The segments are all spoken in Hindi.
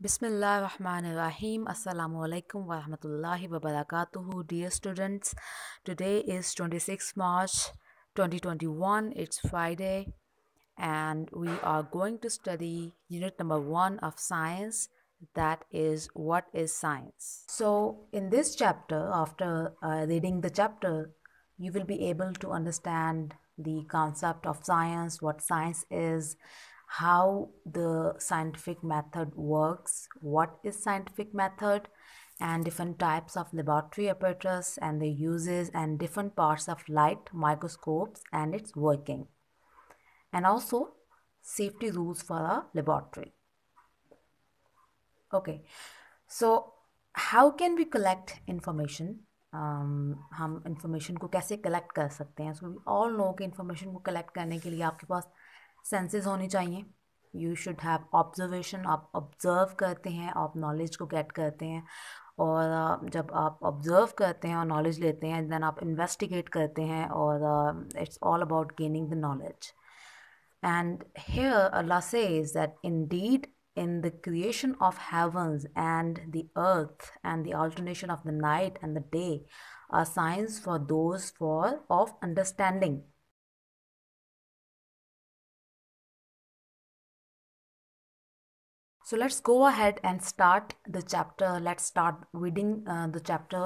Bismillahirrahmanirrahim. Assalamu alaikum wa rahmatullahi wa barakatuhu. Dear students, today is 26 March 2021. It's Friday and we are going to study unit number 1 of science, that is what is science. So in this chapter, after reading the chapter, you will be able to understand the concept of science, what science is, how the scientific method works, what is scientific method, and different types of laboratory apparatus and their uses, and different parts of light microscopes and its working, and also safety rules for a laboratory. Okay, so how can we collect information? हम इंफॉर्मेशन को कैसे कलेक्ट कर सकते हैं? सो वी ऑल नो कि इंफॉर्मेशन को कलेक्ट करने के लिए आपके पास सेंसेस होनी चाहिए. You should have observation. आप ऑब्जर्व करते हैं, आप नॉलेज को गेट करते हैं, और जब आप ऑब्जर्व करते हैं और नॉलेज लेते हैं, देन आप इन्वेस्टिगेट करते हैं, और it's all about gaining the knowledge. And here Allah says that indeed in the creation of heavens and the earth and the alternation of the night and the day are signs for those of understanding. So let's go ahead and start the chapter. Let's start reading the chapter.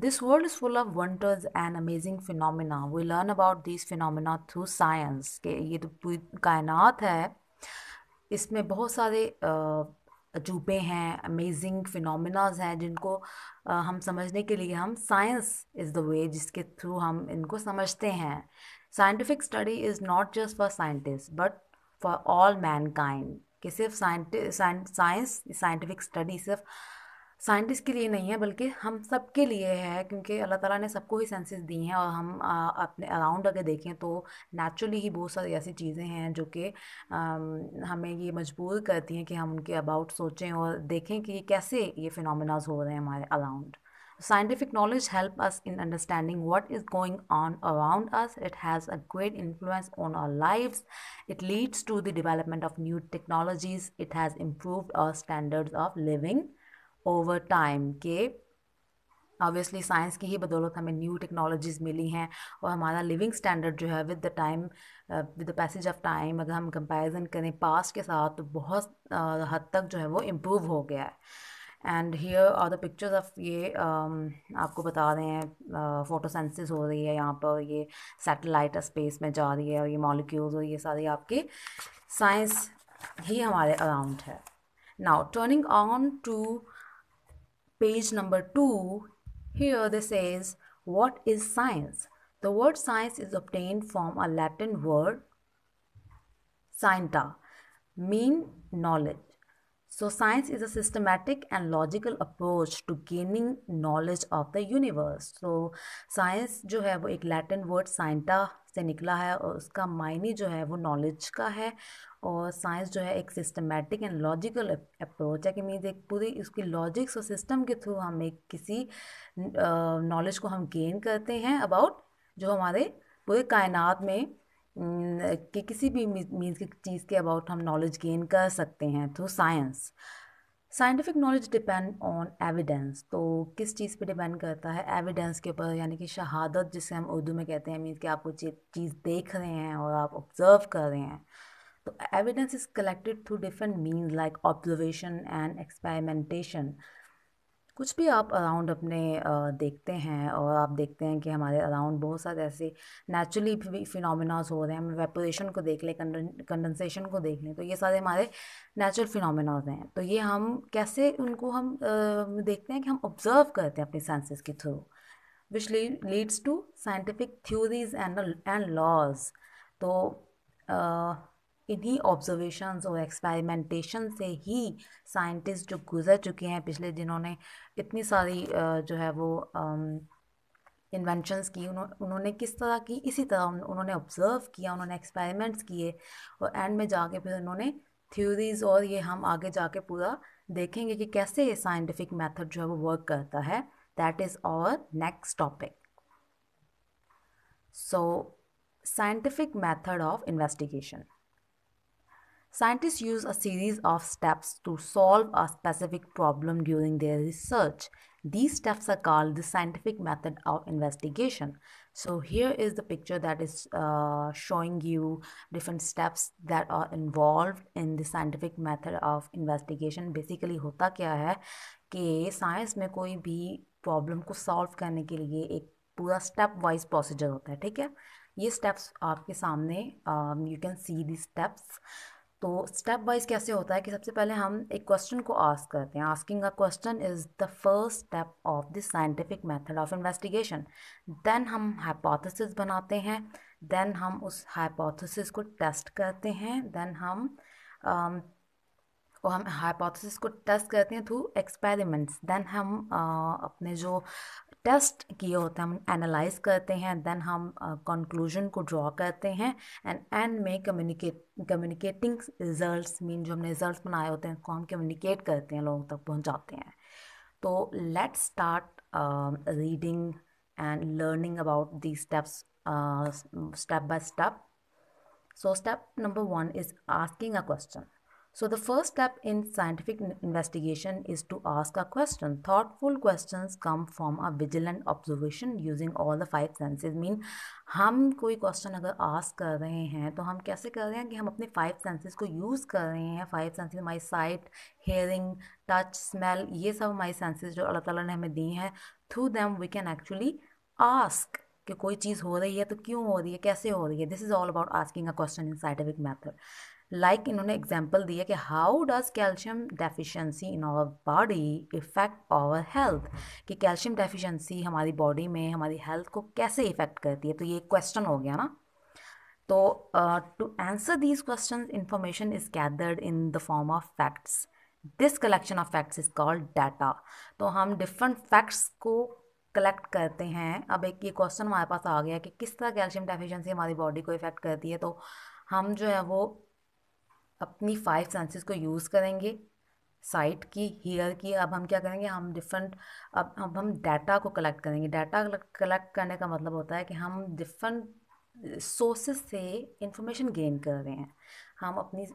This world is full of wonders and amazing phenomena. We learn about these phenomena through science. कि ये तो पूरी कायनात है, इसमें बहुत सारे अजूबे हैं, अमेजिंग फिनोमिनाज हैं, जिनको हम समझने के लिए हम साइंस इज़ द वे जिसके थ्रू हम इनको समझते हैं. Scientific study is not just for scientist but for all Mankind. कि सिर्फ साइंस साइंटिफिक स्टडी सिर्फ साइंटिस्ट के लिए नहीं है, बल्कि हम सब के लिए है, क्योंकि अल्लाह ताला ने सबको ही सेंसेस दी हैं. और हम अपने अराउंड अगर देखें तो नेचुरली ही बहुत सारी ऐसी चीज़ें हैं जो कि हमें ये मजबूर करती हैं कि हम उनके अबाउट सोचें और देखें कि कैसे ये फिनोमिनाज हो रहे हैं हमारे around. Scientific knowledge helps us in understanding what is going on around us. It has a great influence on our lives. It leads to the development of new technologies. It has improved our standards of living over time. के ऑब्वियसली साइंस की ही बदौलत हमें न्यू टेक्नोलॉजीज़ मिली हैं, और हमारा लिविंग स्टैंडर्ड जो है with the time, with the passage of time, अगर हम कंपैरिजन करें पास्ट के साथ, तो बहुत हद तक जो है वो इम्प्रूव हो गया है. And here are the pictures of ये आपको बता रहे हैं फोटोसेंसिस हो रही है यहाँ पर, ये सैटेलाइट स्पेस में जा रही है, और ये मॉलिक्यूल्स और ये सारी आपके साइंस ही हमारे अराउंड है. Now turning on to page number 2, here this says, what is science? The word science is obtained from a Latin word scienta, mean knowledge. So science is a systematic and logical approach to gaining knowledge of the universe. So science जो है वो एक लैटिन वर्ड साइंटा से निकला है, और उसका मायने जो है वो नॉलेज का है. और साइंस जो है एक सिस्टमेटिक एंड लॉजिकल अप्रोच है, कि मीन्स एक पूरी उसकी लॉजिक्स और सिस्टम के थ्रू हम एक किसी नॉलेज को हम गेन करते हैं अबाउट जो हमारे पूरे कायनात में कि किसी भी मीन्स की चीज़ के अबाउट हम नॉलेज गेन कर सकते हैं through science. Scientific knowledge depend on evidence. तो किस चीज़ पे डिपेंड करता है? एविडेंस के ऊपर, यानी कि शहादत जिसे हम उर्दू में कहते हैं, मीन्स कि आप कोई चीज़ देख रहे हैं और आप ऑब्जर्व कर रहे हैं. तो evidence is collected through different means like observation and experimentation. कुछ भी आप अराउंड अपने देखते हैं, और आप देखते हैं कि हमारे अराउंड बहुत सारे ऐसे नेचुरली फिनोमिनाज हो रहे हैं. हम वेपोरेशन को देख लें, कंडेंसेशन को देख लें, तो ये सारे हमारे नेचुरल फिनोमिनाज हैं. तो ये हम कैसे उनको हम देखते हैं कि हम ऑब्जर्व करते हैं अपने सेंसेस के through, which leads to scientific theories and laws. तो इन्हीं ऑब्जर्वेशंस और एक्सपेरिमेंटेशन से ही साइंटिस्ट जो गुजर चुके हैं पिछले, जिन्होंने इतनी सारी जो है वो इन्वेंशंस की, उन्होंने किस तरह की, इसी तरह उन्होंने ऑब्ज़र्व किया, उन्होंने एक्सपेरिमेंट्स किए, और एंड में जाके फिर उन्होंने थ्योरीज, और ये हम आगे जाके पूरा देखेंगे कि कैसे ये साइंटिफिक मेथड जो है वो वर्क करता है. That is our next topic. So scientific method of investigation. Scientists use a series of steps to solve a specific problem during their research. These steps are called the scientific method of investigation. So here is the picture that is showing you different steps that are involved in the scientific method of investigation. Basically होता क्या है कि साइंस में कोई भी प्रॉब्लम को सॉल्व करने के लिए एक पूरा स्टेप वाइज प्रोसीजर होता है, ठीक है। ये स्टेप्स आपके सामने, you can see the steps. तो स्टेप वाइज कैसे होता है कि सबसे पहले हम एक क्वेश्चन को आस्क करते हैं। Asking a question is the first step of the scientific method of investigation. Then हम हाइपोथेसिस बनाते हैं, देन हम उस हाइपोथेसिस को टेस्ट करते हैं, देन हम हाइपोथेसिस को टेस्ट करते हैं थ्रू एक्सपेरिमेंट्स। देन हम अपने जो टेस्ट किए होते हैं हम एनालाइज करते हैं, देन हम कंक्लूजन को ड्रॉ करते हैं एंड में कम्युनिकेटिंग रिजल्ट्स मीन जो हमने रिजल्ट्स बनाए होते हैं उसको हम कम्युनिकेट करते हैं, लोगों तक पहुंचाते हैं। तो let's start reading and learning about the steps step by step. So step number 1 is asking a question. So the first step in scientific investigation is to ask a question. Thoughtful questions come from a vigilant observation using all the five senses. Mean हम कोई क्वेश्चन अगर आस्क कर रहे हैं तो हम कैसे कर रहे हैं कि हम अपने 5 सेंसेस को यूज़ कर रहे हैं। 5 सेंसेस हमारी साइट, हेयरिंग, टच, स्मेल, ये सब हमारी सेंसेस जो अल्लाह ताला ने हमें दी हैं। Through them we can actually ask कि कोई चीज़ हो रही है तो क्यों हो रही है, कैसे हो रही है। This is all about asking a question in scientific method. Like इन्होंने एग्जाम्पल दिया कि how does calcium deficiency in our body effect our health, कि कैल्शियम डेफिशिएंसी हमारी बॉडी में हमारी हेल्थ को कैसे इफेक्ट करती है। तो ये क्वेश्चन हो गया ना। तो to answer these question information is gathered in the form of facts. This collection of facts is called data. तो हम डिफरेंट फैक्ट्स को कलेक्ट करते हैं। अब एक ये क्वेश्चन हमारे पास आ गया कि किस तरह कैल्शियम डेफिशिएंसी हमारी बॉडी को इफेक्ट करती है। तो हम जो है वो अपनी 5 सेंसेस को यूज़ करेंगे, साइट की, हियर की। अब हम क्या करेंगे, हम डिफरेंट अब हम डाटा को कलेक्ट करेंगे। डाटा कलेक्ट करने का मतलब होता है कि हम डिफरेंट सोर्सेस से इंफॉर्मेशन गेन कर रहे हैं। हम अपनी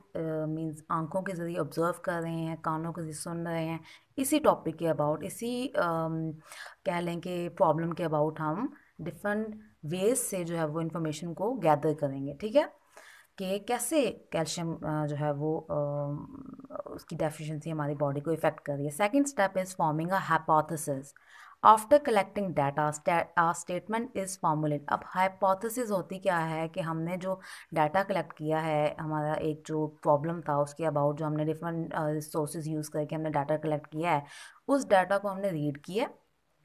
मींस आंखों के ज़रिए ऑब्जर्व कर रहे हैं, कानों के ज़रिए सुन रहे हैं, इसी टॉपिक के अबाउट, इसी कह लें कि प्रॉब्लम के अबाउट हम डिफरेंट वेज से जो है वो इंफॉर्मेशन को गैदर करेंगे। ठीक है, कि कैसे कैल्शियम जो है वो उसकी डेफिशिएंसी हमारी बॉडी को इफेक्ट कर रही है। Second step is forming a hypothesis. After collecting data statement is formulate. अब हाइपोथेसिस होती क्या है कि हमने जो डाटा कलेक्ट किया है, हमारा एक जो प्रॉब्लम था उसके अबाउट जो हमने डिफरेंट सोर्सेज यूज़ करके हमने डाटा कलेक्ट किया है, उस डाटा को हमने रीड किया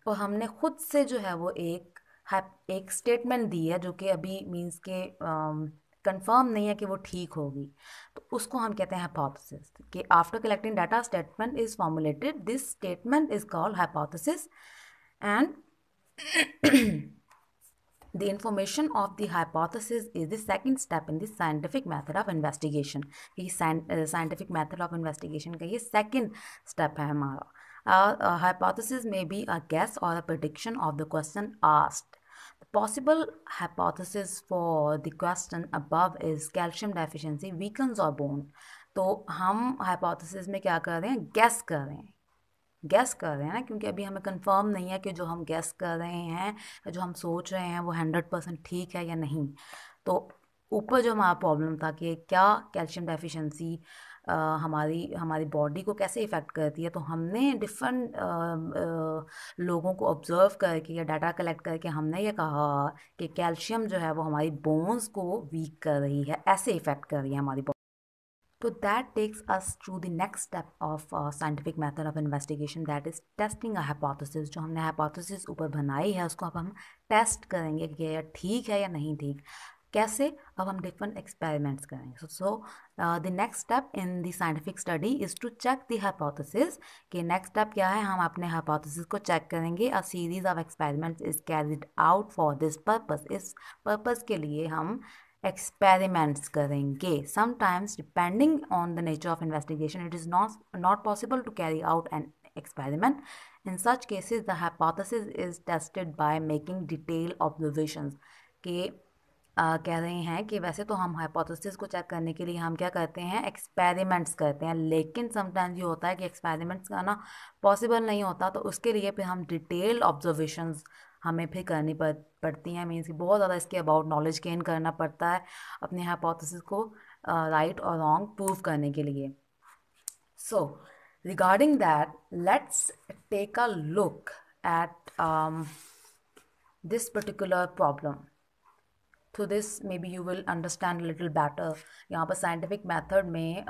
और हमने खुद से जो है वो एक स्टेटमेंट दी है जो कि अभी मीन्स के कंफर्म नहीं है कि वो ठीक होगी। तो उसको हम कहते हैं हाइपोथेसिस। कि after collecting data statement is formulated, this statement is called hypothesis and the information of the hypothesis is the second step in the scientific method of investigation. ये scientific method of investigation का ये second step है हमारा. A hypothesis may be a guess or a prediction of the question asked. The possible hypothesis for the question above is calcium deficiency weakens our bone. तो हम hypothesis में क्या कर रहे हैं, guess कर रहे हैं, गैस कर रहे हैं ना, क्योंकि अभी हमें कंफर्म नहीं है कि जो हम गैस कर रहे हैं, जो हम सोच रहे हैं वो 100% ठीक है या नहीं। तो ऊपर जो हमारा प्रॉब्लम था कि क्या कैल्शियम डेफिशिएंसी हमारी हमारी बॉडी को कैसे इफ़ेक्ट करती है, तो हमने डिफरेंट लोगों को ऑब्जर्व करके या डाटा कलेक्ट करके हमने ये कहा कि कैल्शियम जो है वो हमारी बोन्स को वीक कर रही है, ऐसे इफ़ेक्ट कर रही है हमारी। So that takes us to the next step of scientific method of investigation, that is testing a hypothesis. जो हमने hypothesis ऊपर बनाई है उसको अब हम टेस्ट करेंगे कि यह ठीक है या नहीं ठीक। कैसे? अब हम different experiments करेंगे. So the next step in the scientific study is to check the hypothesis. कि next step क्या है, हम अपने hypothesis को check करेंगे. A series of experiments is carried out for this purpose. इस purpose के लिए हम experiments करेंगे. Sometimes depending on the nature of investigation it is not possible to carry out an experiment. In such cases the hypothesis is tested by making detailed observations. कि कह रहे हैं कि वैसे तो हम हाइपोथेसिस को चेक करने के लिए हम क्या करते हैं, एक्सपेरिमेंट्स करते हैं, लेकिन समटाइम्स ये होता है कि एक्सपेरिमेंट्स करना पॉसिबल नहीं होता, तो उसके लिए फिर हम डिटेल्ड ऑब्जर्वेशंस हमें फिर करनी पड़ती हैं। मीन्स बहुत ज़्यादा इसके अबाउट नॉलेज गेन करना पड़ता है अपने हाइपोथेसिस को राइट और रॉन्ग प्रूव करने के लिए। So regarding that, let's take a look at this particular problem. Through this maybe you will understand a little better. यहाँ पर scientific method में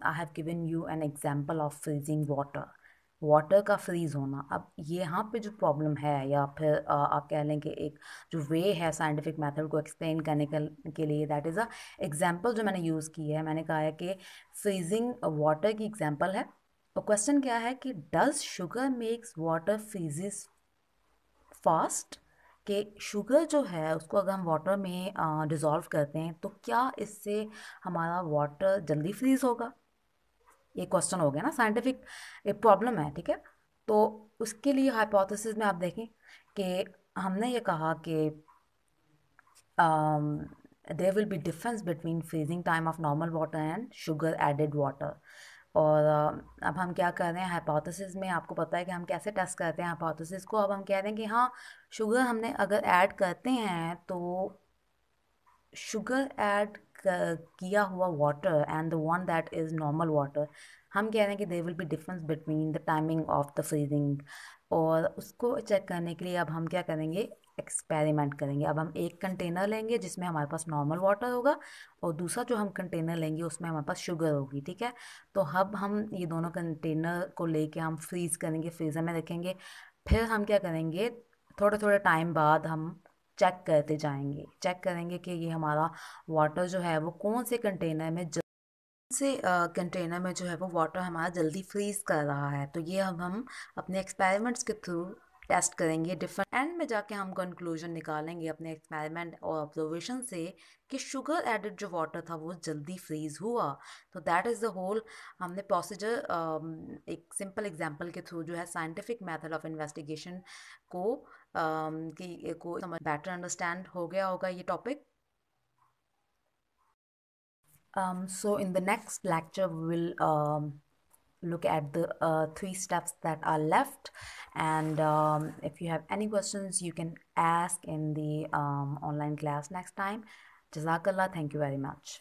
I have given you an example of freezing water. Water का फ्रीज होना, अब यहाँ पे जो प्रॉब्लम है या फिर आप कह लें कि एक जो वे है साइंटिफिक मेथड को एक्सप्लेन करने के लिए, दैट इज़ अ एग्जांपल जो मैंने यूज़ की है। मैंने कहा है कि फ्रीजिंग वाटर की एग्जांपल है, और क्वेश्चन क्या है कि does sugar makes water freezes fast, कि शुगर जो है उसको अगर हम वाटर में डिज़ोल्व करते हैं तो क्या इससे हमारा वाटर जल्दी फ्रीज होगा। ये क्वेश्चन हो गया ना, साइंटिफिक एक प्रॉब्लम है, ठीक है। तो उसके लिए हाइपोथेसिस में आप देखें कि हमने ये कहा कि there will be difference between freezing time of normal water and sugar added water. और अब हम क्या कर रहे हैं हाइपोथेसिस में, आपको पता है कि हम कैसे टेस्ट करते हैं हाइपोथेसिस को। अब हम कह रहे हैं कि हाँ, शुगर हमने अगर ऐड करते हैं तो शुगर ऐड किया हुआ water and the one that is normal water, हम कह रहे हैं कि there will be difference between the timing of the freezing. और उसको चेक करने के लिए अब हम क्या करेंगे, एक्सपेरिमेंट करेंगे। अब हम एक कंटेनर लेंगे जिसमें हमारे पास नॉर्मल वाटर होगा, और दूसरा जो हम कंटेनर लेंगे उसमें हमारे पास शुगर होगी, ठीक है। तो अब हम ये दोनों कंटेनर को लेके हम फ्रीज़ करेंगे, फ्रीज़र में रखेंगे। फिर हम क्या करेंगे, थोड़े थोड़े टाइम बाद हम चेक करते जाएंगे, चेक करेंगे कि ये हमारा वाटर जो है वो कौन से कंटेनर में कंटेनर में जो है वो वाटर हमारा जल्दी फ्रीज कर रहा है। तो ये हम अपने एक्सपेरिमेंट्स के थ्रू टेस्ट करेंगे। डिफरेंट एंड में जाके हम कंक्लूजन निकालेंगे अपने एक्सपेरिमेंट और ऑब्जर्वेशन से कि शुगर एडेड जो वाटर था वो जल्दी फ्रीज हुआ। तो दैट इज़ द होल हमने प्रोसीजर एक सिंपल एग्जांपल के थ्रू जो है साइंटिफिक मेथड ऑफ इन्वेस्टिगेशन को को समझ बेटर अंडरस्टैंड हो गया होगा ये topic. So in the next lecture, we will look at the three steps that are left. And if you have any questions, you can ask in the online class next time. Jazakallah. Thank you very much.